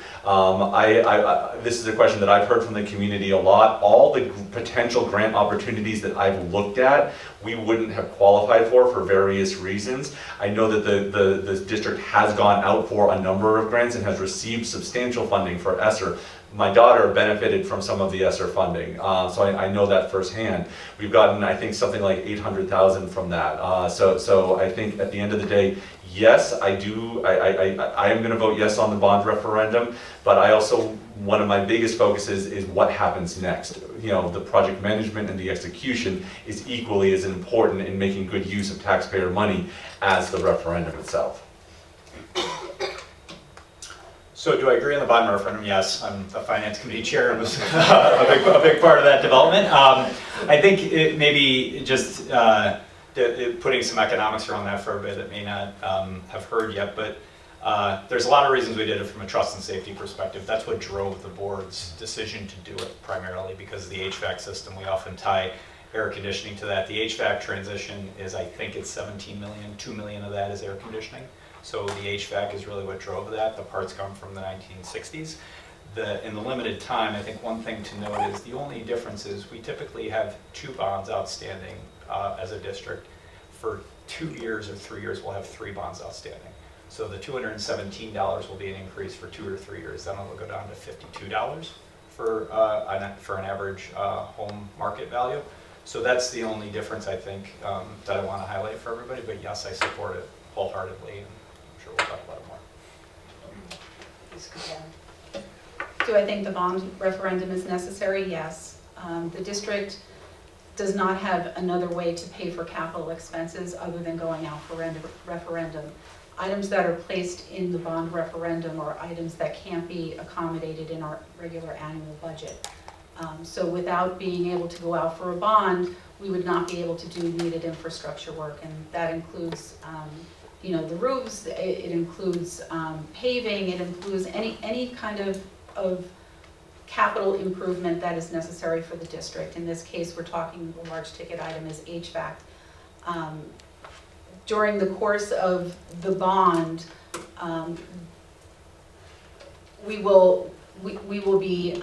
Speaker 6: This is a question that I've heard from the community a lot. All the potential grant opportunities that I've looked at, we wouldn't have qualified for various reasons. I know that the district has gone out for a number of grants and has received substantial funding for ESSER. My daughter benefited from some of the ESSER funding, so I know that firsthand. We've gotten, I think, something like $800,000 from that. So I think at the end of the day, yes, I do. I am going to vote yes on the bond referendum, but I also, one of my biggest focuses is what happens next. You know, the project management and the execution is equally as important in making good use of taxpayer money as the referendum itself.
Speaker 7: So do I agree on the bond referendum? Yes, I'm the finance committee chair and was a big part of that development. I think it maybe just putting some economics around that for everybody that may not have heard yet, but there's a lot of reasons we did it from a trust and safety perspective. That's what drove the board's decision to do it primarily, because of the HVAC system. We often tie air conditioning to that. The HVAC transition is, I think it's 17 million, 2 million of that is air conditioning. So the HVAC is really what drove that. The parts come from the 1960s. In the limited time, I think one thing to note is the only difference is we typically have 2 bonds outstanding as a district. For 2 years or 3 years, we'll have 3 bonds outstanding. So the $217 will be an increase for 2 or 3 years. Then it'll go down to $52 for an average home market value. So that's the only difference, I think, that I want to highlight for everybody. But yes, I support it wholeheartedly. And I'm sure we'll talk about it more.
Speaker 4: Please go down.
Speaker 3: Do I think the bond referendum is necessary? Yes. The district does not have another way to pay for capital expenses other than going out for referendum. Items that are placed in the bond referendum are items that can't be accommodated in our regular annual budget. So without being able to go out for a bond, we would not be able to do needed infrastructure work, and that includes you know, the roofs, it includes paving, it includes any kind of capital improvement that is necessary for the district. In this case, we're talking a large ticket item is HVAC. During the course of the bond, we will be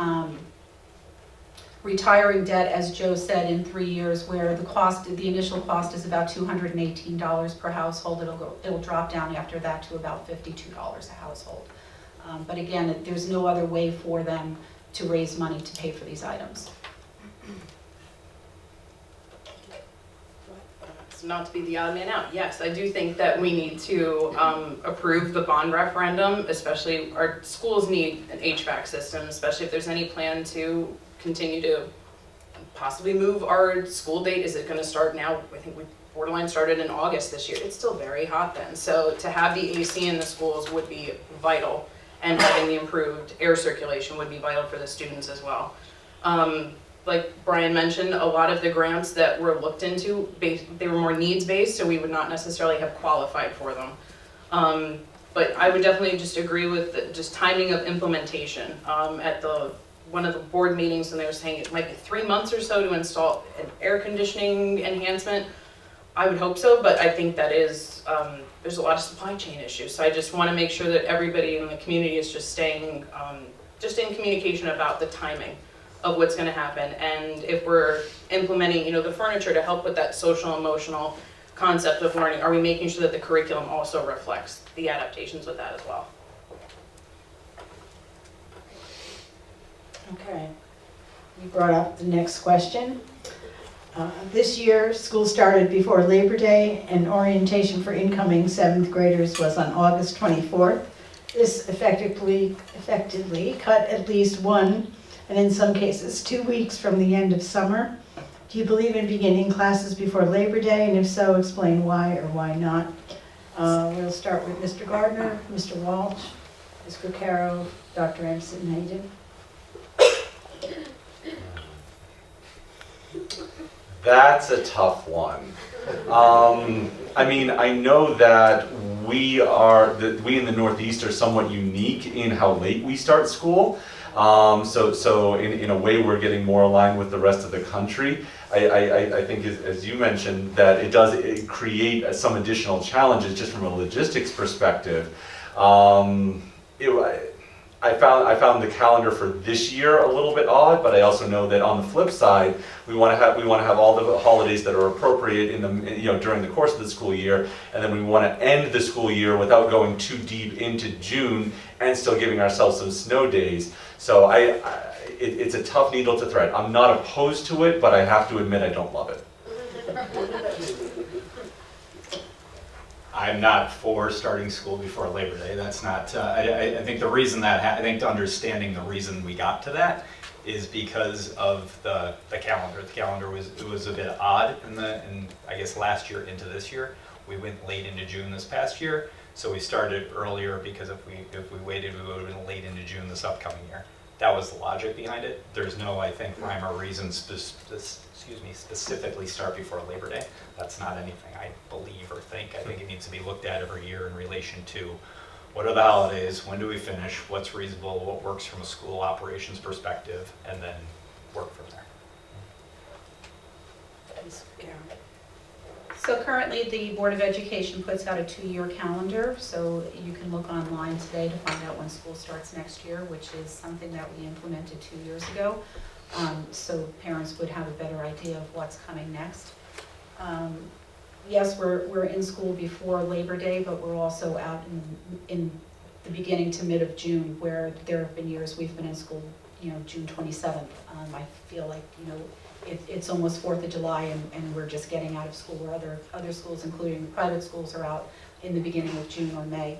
Speaker 3: retiring debt, as Joe said, in 3 years, where the initial cost is about $218 per household. It'll drop down after that to about $52 a household. But again, there's no other way for them to raise money to pay for these items.
Speaker 5: Not to be the odd man out, yes, I do think that we need to approve the bond referendum, especially our schools need an HVAC system, especially if there's any plan to continue to possibly move our school date. Is it going to start now? I think we borderline started in August this year. It's still very hot then. So to have the AC in the schools would be vital, and having the improved air circulation would be vital for the students as well. Like Brian mentioned, a lot of the grants that were looked into, they were more needs-based, so we would not necessarily have qualified for them. But I would definitely just agree with just timing of implementation. At one of the board meetings, when they were saying it might be 3 months or so to install an air conditioning enhancement, I would hope so, but I think that is, there's a lot of supply chain issues. So I just want to make sure that everybody in the community is just staying, just in communication about the timing of what's going to happen. And if we're implementing, you know, the furniture to help with that social emotional concept of learning, are we making sure that the curriculum also reflects the adaptations with that as well?
Speaker 2: Okay. You brought up the next question. This year, school started before Labor Day, and orientation for incoming 7th graders was on August 24th. This effectively cut at least 1, and in some cases 2 weeks from the end of summer. Do you believe in beginning classes before Labor Day, and if so, explain why or why not? We'll start with Mr. Gardner, Mr. Walsh, Ms. Cucaro, Dr. Emerson Hayden.
Speaker 6: That's a tough one. I mean, I know that we in the Northeast are somewhat unique in how late we start school. So in a way, we're getting more aligned with the rest of the country. I think, as you mentioned, that it does create some additional challenges just from a logistics perspective. I found the calendar for this year a little bit odd, but I also know that on the flip side, we want to have all the holidays that are appropriate during the course of the school year, and then we want to end the school year without going too deep into June and still giving ourselves some snow days. So it's a tough needle to thread. I'm not opposed to it, but I have to admit I don't love it.
Speaker 7: I'm not for starting school before Labor Day. That's not, I think the reason I think understanding the reason we got to that is because of the calendar. The calendar was a bit odd in I guess last year into this year. We went late into June this past year, so we started earlier because if we waited, we would have been late into June this upcoming year. That was the logic behind it. There's no, I think, rhyme or reason specifically start before Labor Day. That's not anything I believe or think. I think it needs to be looked at every year in relation to what are the holidays, when do we finish, what's reasonable, what works from a school operations perspective, and then work from there.
Speaker 4: Ms. Karen.
Speaker 3: So currently, the Board of Education puts out a 2-year calendar, so you can look online today to find out when school starts next year, which is something that we implemented 2 years ago, so parents would have a better idea of what's coming next. Yes, we're in school before Labor Day, but we're also out in the beginning to mid of June, where there have been years we've been in school, June 27th. I feel like, it's almost 4th of July and we're just getting out of school, where other schools, including private schools, are out in the beginning of June or May.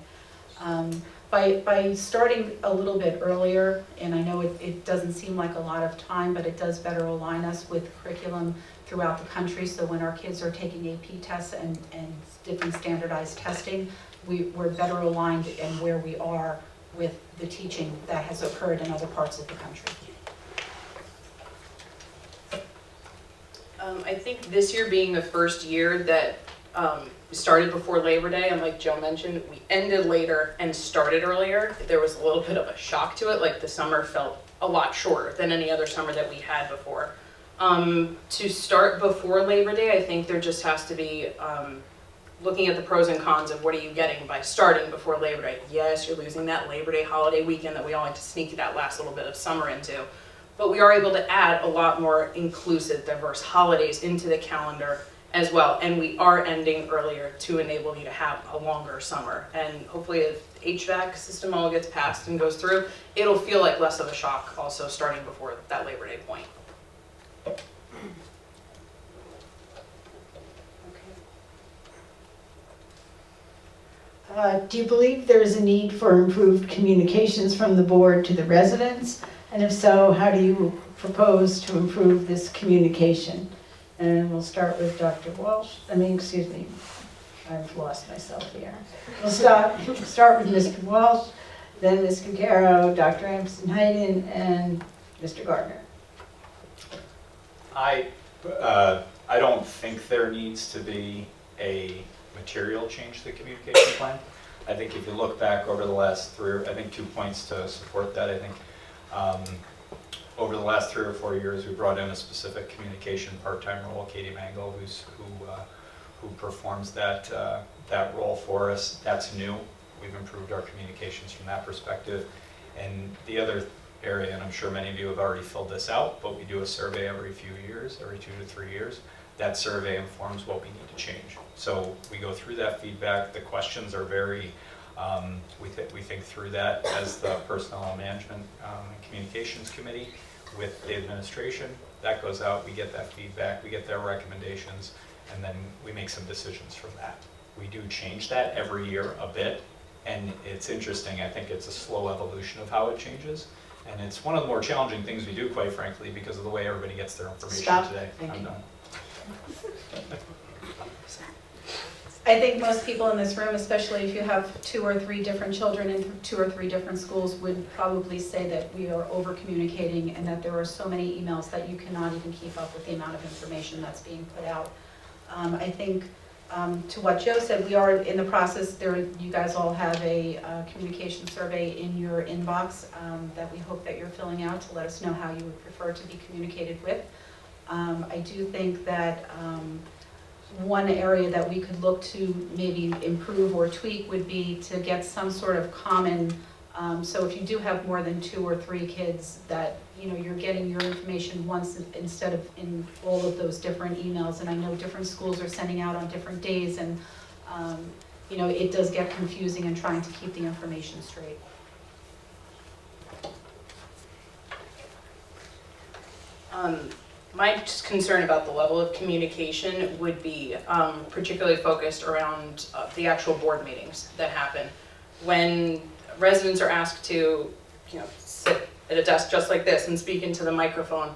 Speaker 3: By starting a little bit earlier, and I know it doesn't seem like a lot of time, but it does better align us with curriculum throughout the country, so when our kids are taking AP tests and different standardized testing, we're better aligned in where we are with the teaching that has occurred in other parts of the country.
Speaker 5: I think this year being the first year that started before Labor Day, and like Joe mentioned, we ended later and started earlier. There was a little bit of a shock to it, like the summer felt a lot shorter than any other summer that we had before. To start before Labor Day, I think there just has to be looking at the pros and cons of what are you getting by starting before Labor Day. Yes, you're losing that Labor Day holiday weekend that we all like to sneak that last little bit of summer into. But we are able to add a lot more inclusive, diverse holidays into the calendar as well. And we are ending earlier to enable you to have a longer summer. And hopefully if HVAC system all gets passed and goes through, it'll feel like less of a shock also starting before that Labor Day point.
Speaker 2: Do you believe there is a need for improved communications from the board to the residents? And if so, how do you propose to improve this communication? And we'll start with Dr. Walsh. Excuse me, I've lost myself here. We'll start with Mr. Walsh, then Ms. Cucaro, Dr. Emerson Hayden, and Mr. Gardner.
Speaker 7: I don't think there needs to be a material change to the communication plan. I think if you look back over the last 2 points to support that. I think over the last 3 or 4 years, we brought in a specific communication part-time role, Katie Mangle, who performs that role for us. That's new. We've improved our communications from that perspective. And the other area, and I'm sure many of you have already filled this out, but we do a survey every few years, every 2 to 3 years. That survey informs what we need to change. So we go through that feedback. The questions are very, we think through that as the Personnel and Management and Communications Committee with the administration. That goes out, we get that feedback, we get their recommendations, and then we make some decisions from that. We do change that every year a bit, and it's interesting. I think it's a slow evolution of how it changes. And it's one of the more challenging things we do, quite frankly, because of the way everybody gets their information today. I'm done.
Speaker 3: I think most people in this room, especially if you have 2 or 3 different children in 2 or 3 different schools, would probably say that we are over communicating and that there are so many emails that you cannot even keep up with the amount of information that's being put out. I think to what Joe said, we are in the process, you guys all have a communication survey in your inbox that we hope that you're filling out to let us know how you would prefer to be communicated with. I do think that one area that we could look to maybe improve or tweak would be to get some sort of common, so if you do have more than 2 or 3 kids, that you're getting your information once instead of in all of those different emails. And I know different schools are sending out on different days, and it does get confusing in trying to keep the information straight.
Speaker 5: My just concern about the level of communication would be particularly focused around the actual board meetings that happen. When residents are asked to, sit at a desk just like this and speak into the microphone,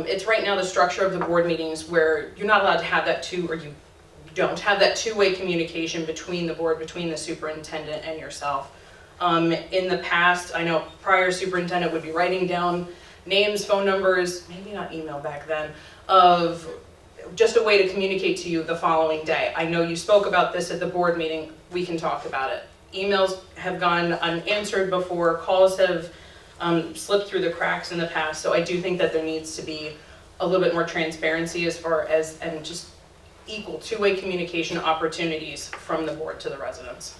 Speaker 5: it's right now the structure of the board meetings where you're not allowed to have that you don't have that two-way communication between the board, between the superintendent and yourself. In the past, I know prior superintendent would be writing down names, phone numbers, maybe not email back then, of just a way to communicate to you the following day. I know you spoke about this at the board meeting, we can talk about it. Emails have gone unanswered before, calls have slipped through the cracks in the past, so I do think that there needs to be a little bit more transparency as far as, and just equal two-way communication opportunities from the board to the residents.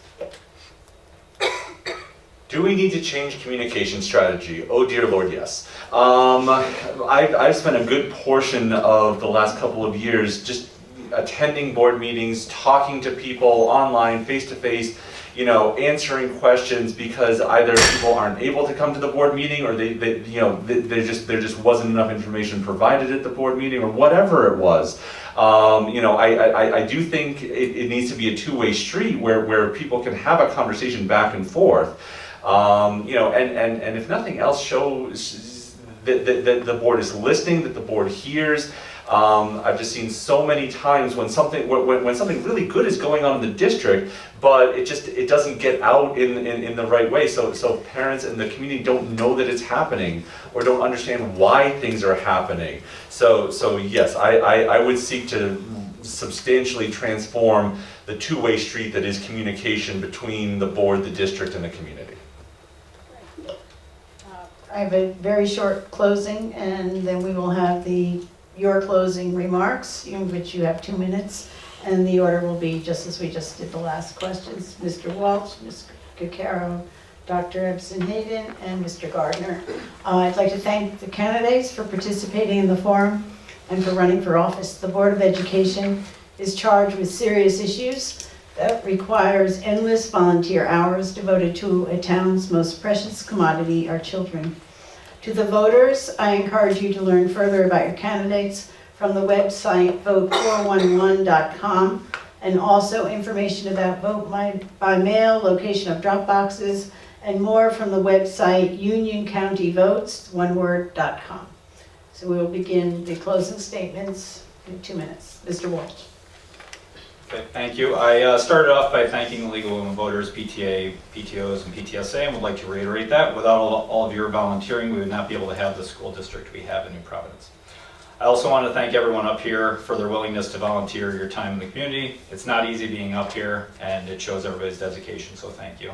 Speaker 6: Do we need to change communication strategy? Oh dear Lord, yes. I've spent a good portion of the last couple of years just attending board meetings, talking to people online, face-to-face, answering questions because either people aren't able to come to the board meeting, or there just wasn't enough information provided at the board meeting, or whatever it was. I do think it needs to be a two-way street where people can have a conversation back and forth. And if nothing else, shows that the board is listening, that the board hears. I've just seen so many times when something really good is going on in the district, but it doesn't get out in the right way. So parents and the community don't know that it's happening, or don't understand why things are happening. So yes, I would seek to substantially transform the two-way street that is communication between the board, the district, and the community.
Speaker 2: I have a very short closing, and then we will have your closing remarks, in which you have 2 minutes, and the order will be just as we just did the last questions. Mr. Walsh, Ms. Caccaro, Dr. Ebsen-Hayden, and Mr. Gardner. I'd like to thank the candidates for participating in the forum and for running for office. The Board of Education is charged with serious issues that requires endless volunteer hours devoted to a town's most precious commodity, our children. To the voters, I encourage you to learn further about your candidates from the website vote411.com, and also information about vote by mail, location of drop boxes, and more from the website unioncountyvotes.com. So we will begin the closing statements in 2 minutes. Mr. Walsh.
Speaker 7: Okay, thank you. I started off by thanking the League of Women Voters, PTA, PTOs, and PTSA, and would like to reiterate that without all of your volunteering, we would not be able to have the school district we have in New Providence. I also want to thank everyone up here for their willingness to volunteer your time in the community. It's not easy being up here, and it shows everybody's dedication, so thank you.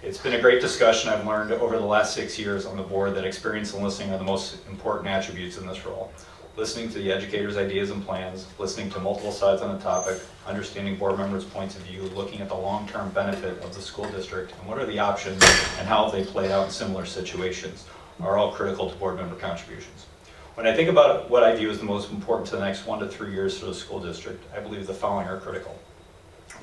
Speaker 7: It's been a great discussion. I've learned over the last 6 years on the board that experience and listening are the most important attributes in this role. Listening to the educators' ideas and plans, listening to multiple sides on a topic, understanding board members' points of view, looking at the long-term benefit of the school district, and what are the options and how they play out in similar situations are all critical to board member contributions. When I think about what I view as the most important to the next 1 to 3 years for the school district, I believe the following are critical.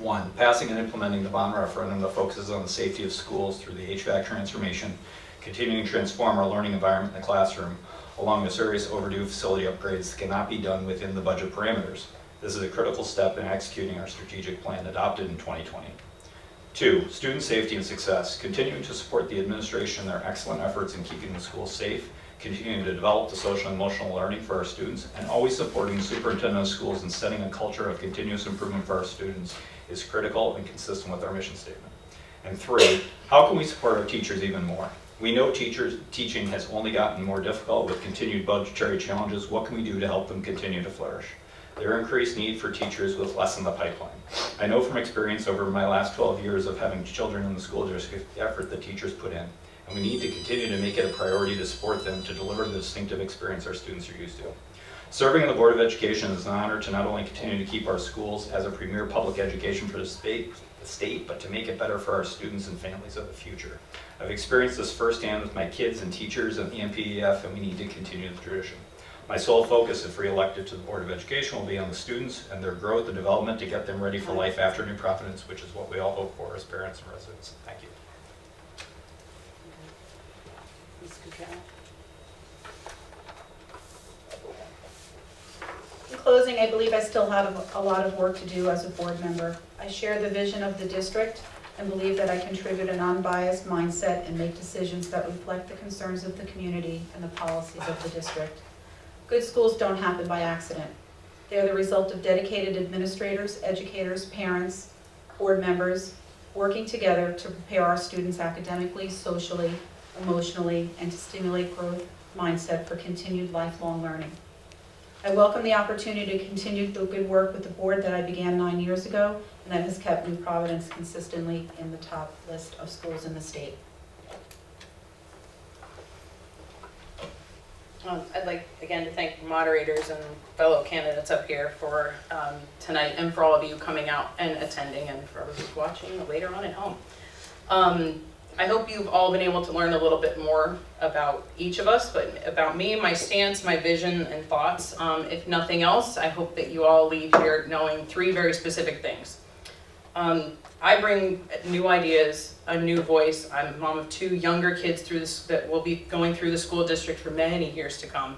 Speaker 7: 1, passing and implementing the bond referendum that focuses on the safety of schools through the HVAC transformation, continuing to transform our learning environment in the classroom, along with serious overdue facility upgrades that cannot be done within the budget parameters. This is a critical step in executing our strategic plan adopted in 2020. 2, student safety and success, continuing to support the administration in their excellent efforts in keeping the schools safe, continuing to develop the social and emotional learning for our students, and always supporting the superintendent of schools in setting a culture of continuous improvement for our students is critical and consistent with our mission statement. And 3, how can we support our teachers even more? We know teaching has only gotten more difficult with continued budgetary challenges. What can we do to help them continue to flourish? There are increased need for teachers with less in the pipeline. I know from experience over my last 12 years of having children in the school district the effort that teachers put in. And we need to continue to make it a priority to support them to deliver the distinctive experience our students are used to. Serving on the Board of Education is an honor to not only continue to keep our schools as a premier public education for the state, but to make it better for our students and families of the future. I've experienced this firsthand with my kids and teachers in the MPEF, and we need to continue the tradition. My sole focus, if re-elected to the Board of Education, will be on the students and their growth and development to get them ready for life after New Providence, which is what we all hope for as parents and residents. Thank you.
Speaker 4: Ms. Cottrell?
Speaker 3: In closing, I believe I still have a lot of work to do as a board member. I share the vision of the district and believe that I contribute an unbiased mindset and make decisions that reflect the concerns of the community and the policies of the district. Good schools don't happen by accident. They are the result of dedicated administrators, educators, parents, board members, working together to prepare our students academically, socially, emotionally, and to stimulate growth mindset for continued lifelong learning. I welcome the opportunity to continue the good work with the board that I began 9 years ago, and that has kept New Providence consistently in the top list of schools in the state.
Speaker 5: I'd like, again, to thank the moderators and fellow candidates up here for tonight, and for all of you coming out and attending, and for everyone who's watching later on at home. I hope you've all been able to learn a little bit more about each of us, but about me, my stance, my vision, and thoughts. If nothing else, I hope that you all leave here knowing 3 very specific things. I bring new ideas, a new voice. I'm a mom of 2 younger kids that will be going through the school district for many years to come.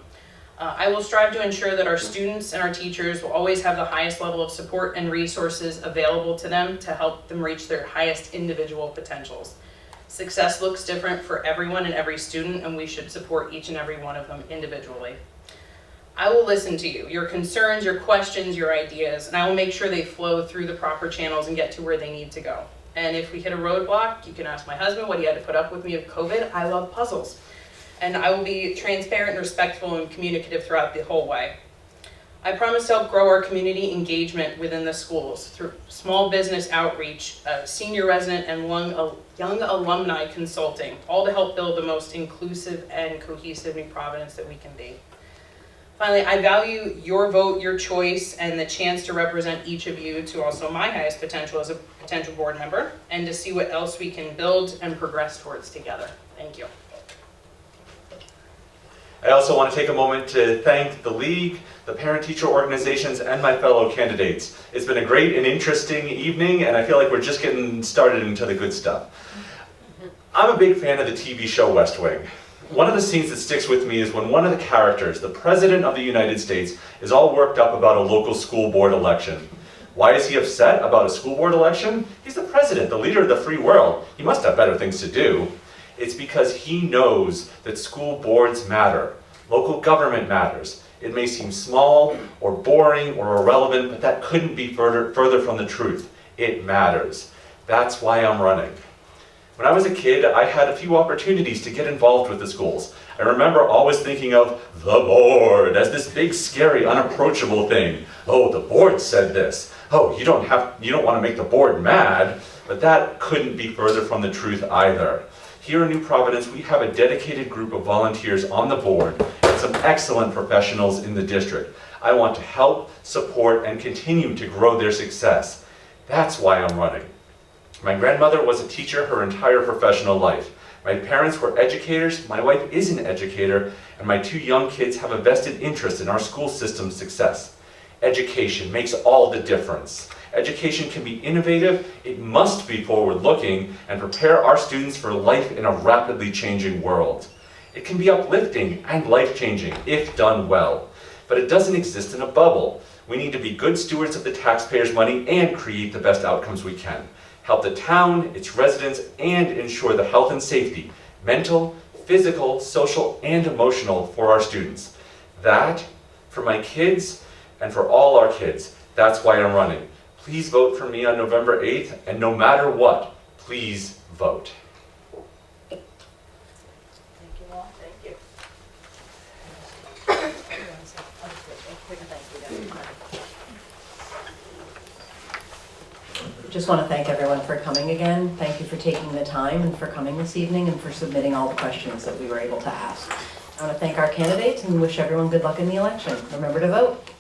Speaker 5: I will strive to ensure that our students and our teachers will always have the highest level of support and resources available to them to help them reach their highest individual potentials. Success looks different for everyone and every student, and we should support each and every one of them individually. I will listen to you, your concerns, your questions, your ideas, and I will make sure they flow through the proper channels and get to where they need to go. And if we hit a roadblock, you can ask my husband what he had to put up with me of COVID. I love puzzles. And I will be transparent and respectful and communicative throughout the whole way. I promise to help grow our community engagement within the schools through small business outreach, senior resident and young alumni consulting, all to help build the most inclusive and cohesive New Providence that we can be. Finally, I value your vote, your choice, and the chance to represent each of you to also my highest potential as a potential board member, and to see what else we can build and progress towards together. Thank you.
Speaker 6: I also want to take a moment to thank the League, the parent-teacher organizations, and my fellow candidates. It's been a great and interesting evening, and I feel like we're just getting started into the good stuff. I'm a big fan of the TV show West Wing. One of the scenes that sticks with me is when one of the characters, the President of the United States, is all worked up about a local school board election. Why is he upset about a school board election? He's the president, the leader of the free world. He must have better things to do. It's because he knows that school boards matter. Local government matters. It may seem small or boring or irrelevant, but that couldn't be further from the truth. It matters. That's why I'm running. When I was a kid, I had a few opportunities to get involved with the schools. I remember always thinking of the board as this big, scary, unapproachable thing. Oh, the board said this. Oh, you don't want to make the board mad. But that couldn't be further from the truth either. Here in New Providence, we have a dedicated group of volunteers on the board and some excellent professionals in the district. I want to help, support, and continue to grow their success. That's why I'm running. My grandmother was a teacher her entire professional life. My parents were educators, my wife is an educator, and my 2 young kids have a vested interest in our school system's success. Education makes all the difference. Education can be innovative, it must be forward-looking, and prepare our students for life in a rapidly changing world. It can be uplifting and life-changing if done well, but it doesn't exist in a bubble. We need to be good stewards of the taxpayers' money and create the best outcomes we can. Help the town, its residents, and ensure the health and safety, mental, physical, social, and emotional for our students. That, for my kids, and for all our kids, that's why I'm running. Please vote for me on November 8th, and no matter what, please vote.
Speaker 4: Thank you all. Thank you.
Speaker 1: Just want to thank everyone for coming again. Thank you for taking the time and for coming this evening and for submitting all the questions that we were able to ask. I want to thank our candidates and wish everyone good luck in the election. Remember to vote.